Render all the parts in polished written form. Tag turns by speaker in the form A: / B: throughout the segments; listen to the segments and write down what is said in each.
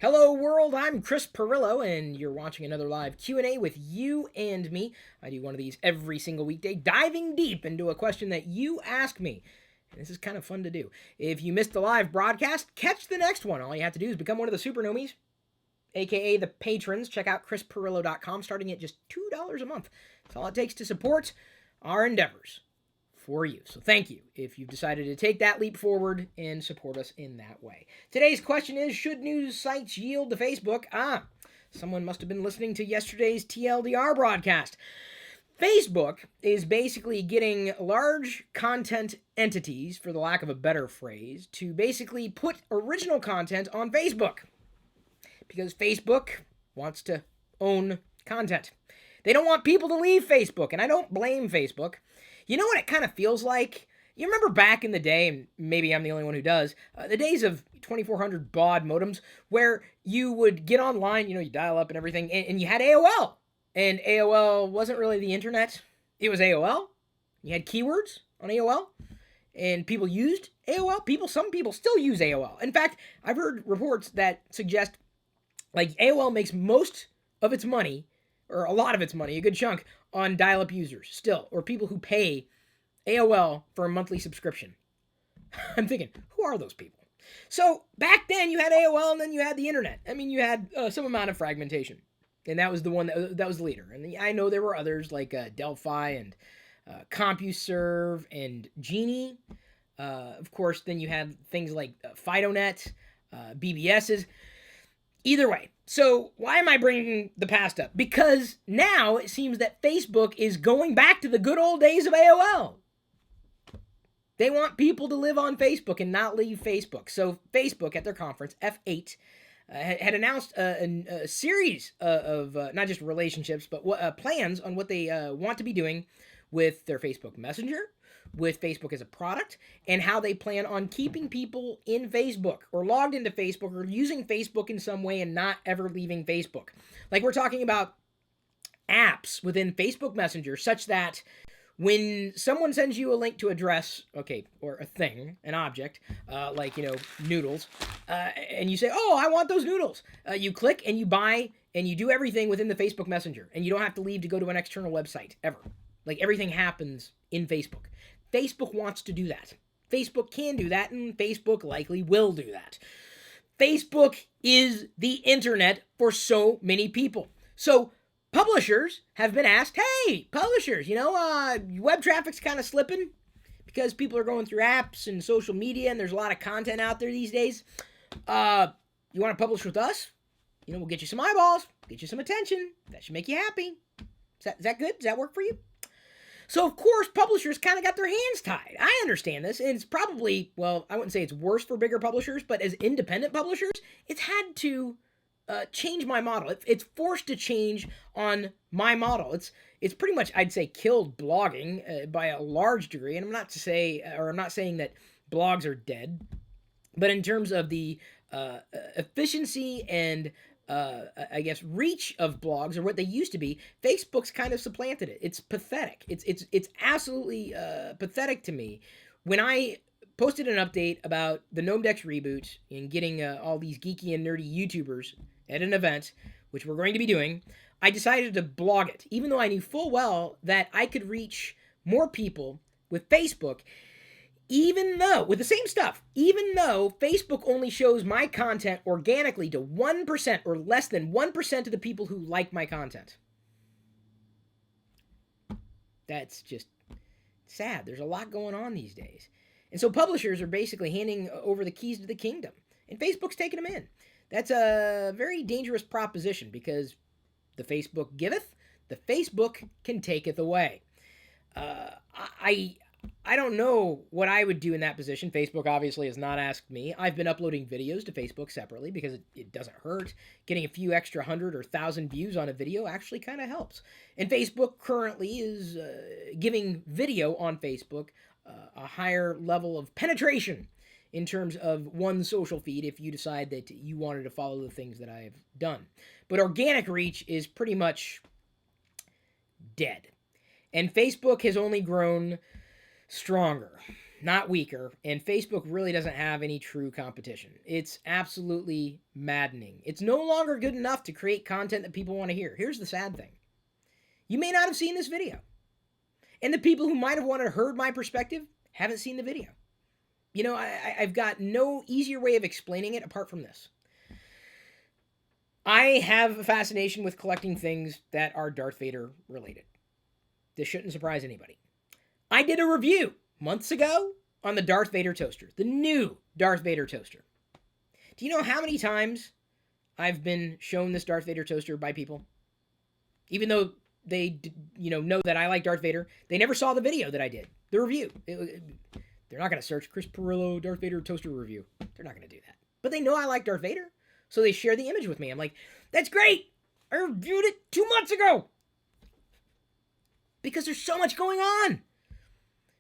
A: Hello world, I'm Chris Pirillo, and you're watching another live Q&A with you and me. I do one of these every single weekday, diving deep into a question that you ask me. And this is kind of fun to do. If you missed the live broadcast, catch the next one. All you have to do is become one of the super nomies, aka the patrons. Check out chrispirillo.com, starting at just $2 a month. That's all it takes to support our endeavors for you. So thank you if you've decided to take that leap forward and support us in that way. Today's question is, should news sites yield to Facebook? Someone must have been listening to yesterday's TLDR broadcast. Facebook is basically getting large content entities, for the lack of a better phrase, to basically put original content on Facebook. Because Facebook wants to own content. They don't want people to leave Facebook, and I don't blame Facebook. You know what it kind of feels like? You remember back in the day, and maybe I'm the only one who does, the days of 2400 baud modems where you would get online, you dial up and everything, and you had AOL. And AOL wasn't really the internet. It was AOL. You had keywords on AOL, and people used AOL. Some people still use AOL. In fact, I've heard reports that suggest like AOL makes most of its money, or a lot of its money, a good chunk, on dial-up users still, or people who pay AOL for a monthly subscription. I'm thinking, who are those people? So back then you had AOL and then you had the internet. I mean, you had some amount of fragmentation, and that was the one that was the leader. And I know there were others like Delphi and CompuServe and Genie. Of course, then you had things like FidoNet, BBSs. Either way, so why am I bringing the past up? Because now it seems that Facebook is going back to the good old days of AOL. They want people to live on Facebook and not leave Facebook. So Facebook, at their conference, F8, had announced a series of not just relationships, but plans on what they want to be doing with their Facebook Messenger, with Facebook as a product, and how they plan on keeping people in Facebook or logged into Facebook or using Facebook in some way and not ever leaving Facebook. Like, we're talking about apps within Facebook Messenger such that when someone sends you a link to a dress, or a thing, an object, like, noodles, and you say, oh, I want those noodles. You click and you buy and you do everything within the Facebook Messenger, and you don't have to leave to go to an external website ever. Like, everything happens in Facebook. Facebook wants to do that. Facebook can do that, and Facebook likely will do that. Facebook is the internet for so many people. So publishers have been asked, hey, publishers, web traffic's kind of slipping because people are going through apps and social media, and there's a lot of content out there these days. You want to publish with us? We'll get you some eyeballs, get you some attention. That should make you happy. Is that good? Does that work for you? So, of course, publishers kind of got their hands tied. I understand this, and it's probably, well, I wouldn't say it's worse for bigger publishers, but as independent publishers, it's had to change my model. It's forced to change on my model. It's pretty much, I'd say, killed blogging by a large degree, and I'm not saying that blogs are dead, but in terms of the efficiency and reach of blogs, or what they used to be, Facebook's kind of supplanted it. It's pathetic. It's absolutely pathetic to me. When I posted an update about the Gnome Decks reboot and getting all these geeky and nerdy YouTubers at an event, which we're going to be doing, I decided to blog it, even though I knew full well that I could reach more people with Facebook, with the same stuff, even though Facebook only shows my content organically to 1% or less than 1% of the people who like my content. That's just sad. There's a lot going on these days. And so publishers are basically handing over the keys to the kingdom, and Facebook's taking them in. That's a very dangerous proposition, because the Facebook giveth, the Facebook can taketh away. I don't know what I would do in that position. Facebook obviously has not asked me. I've been uploading videos to Facebook separately because it doesn't hurt. Getting a few extra 100 or 1,000 views on a video actually kind of helps. And Facebook currently is giving video on Facebook a higher level of penetration in terms of one social feed if you decide that you wanted to follow the things that I've done. But organic reach is pretty much dead. And Facebook has only grown stronger. not weaker, and Facebook really doesn't have any true competition. It's absolutely maddening. It's no longer good enough to create content that people want to hear. Here's the sad thing. You may not have seen this video. And the people who might have wanted to heard my perspective haven't seen the video. You know, I've got no easier way of explaining it apart from this. I have a fascination with collecting things that are Darth Vader related. This shouldn't surprise anybody. I did a review months ago on the Darth Vader toaster, the new Darth Vader toaster. Do you know how many times I've been shown this Darth Vader toaster by people? Even though they, know that I like Darth Vader, they never saw the video that I did, the review. They're not going to search Chris Pirillo Darth Vader toaster review. They're not going to do that. But they know I like Darth Vader, so they share the image with me. I'm like, that's great. I reviewed it 2 months ago. Because there's so much going on.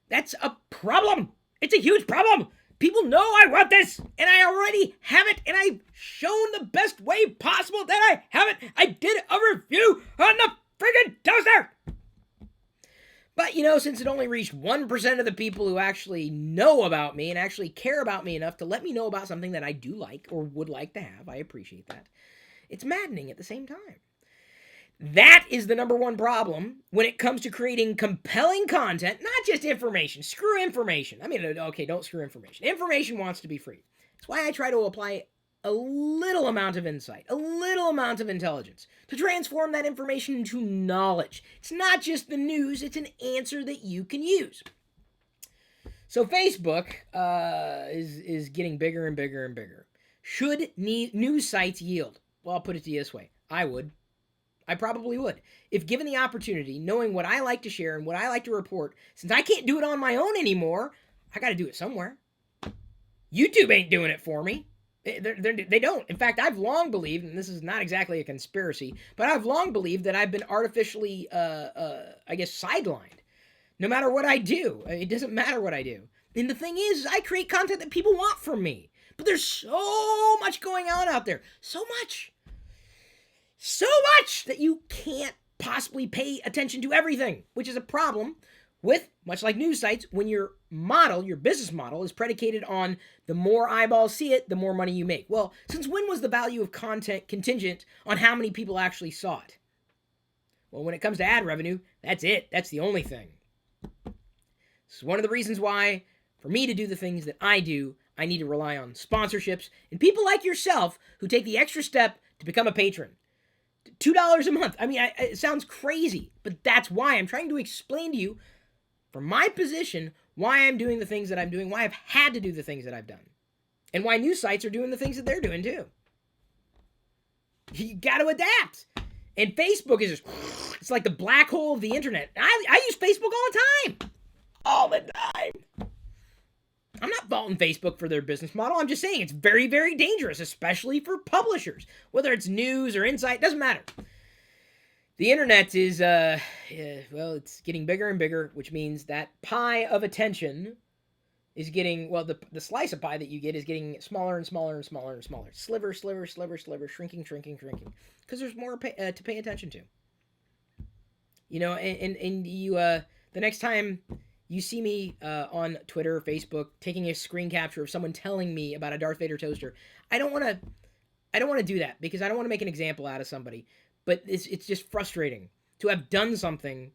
A: That's a problem. It's a huge problem. People know I want this, and I already have it, and I've shown the best way possible that I have it. I did a review on the friggin' toaster. But, since it only reached 1% of the people who actually know about me and actually care about me enough to let me know about something that I do like or would like to have, I appreciate that. It's maddening at the same time. That is the number one problem when it comes to creating compelling content, not just information. Screw information. I mean, okay, don't screw information. Information wants to be free. That's why I try to apply a little amount of insight, a little amount of intelligence to transform that information into knowledge. It's not just the news, it's an answer that you can use. So Facebook is getting bigger and bigger and bigger. Should news sites yield? Well, I'll put it to you this way. I would. I probably would. If given the opportunity, knowing what I like to share and what I like to report, since I can't do it on my own anymore, I got to do it somewhere. YouTube ain't doing it for me. They don't. In fact, I've long believed, and this is not exactly a conspiracy, but I've long believed that I've been artificially, sidelined. No matter what I do. It doesn't matter what I do. And the thing is, I create content that people want from me. But there's so much going on out there. So much that you can't possibly pay attention to everything, which is a problem with, much like news sites, when your business model is predicated on the more eyeballs see it, the more money you make. Well, since when was the value of content contingent on how many people actually saw it? Well, when it comes to ad revenue, that's it. That's the only thing. This is one of the reasons why, for me to do the things that I do, I need to rely on sponsorships and people like yourself who take the extra step to become a patron. $2 a month. I mean, it sounds crazy, but that's why I'm trying to explain to you, from my position, why I'm doing the things that I'm doing, why I've had to do the things that I've done, and why news sites are doing the things that they're doing too. You got to adapt. And Facebook is it's like the black hole of the internet. I use Facebook all the time. All the time. I'm not faulting Facebook for their business model. I'm just saying it's very, very dangerous, especially for publishers. Whether it's news or insight, doesn't matter. The internet is, it's getting bigger and bigger, which means that pie of attention is getting, the slice of pie that you get is getting smaller and smaller and smaller and smaller. Sliver, shrinking. Because there's more to pay attention to. And you, the next time you see me on Twitter or Facebook taking a screen capture of someone telling me about a Darth Vader toaster, I don't want to do that because I don't want to make an example out of somebody. But it's just frustrating to have done something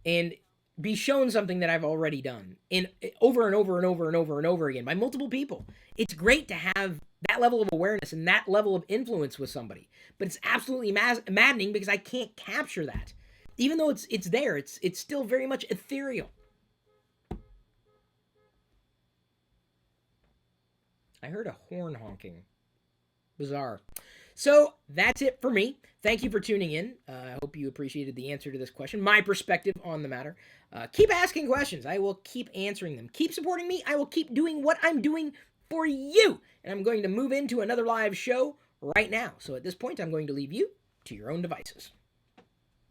A: and be shown something that I've already done and over and over and over and over and over again by multiple people. It's great to have that level of awareness and that level of influence with somebody, but it's absolutely maddening because I can't capture that. Even though it's there, it's still very much ethereal. I heard a horn honking. Bizarre. So that's it for me. Thank you for tuning in. I hope you appreciated the answer to this question, my perspective on the matter. Keep asking questions. I will keep answering them. Keep supporting me. I will keep doing what I'm doing for you. And I'm going to move into another live show right now. So at this point, I'm going to leave you to your own devices.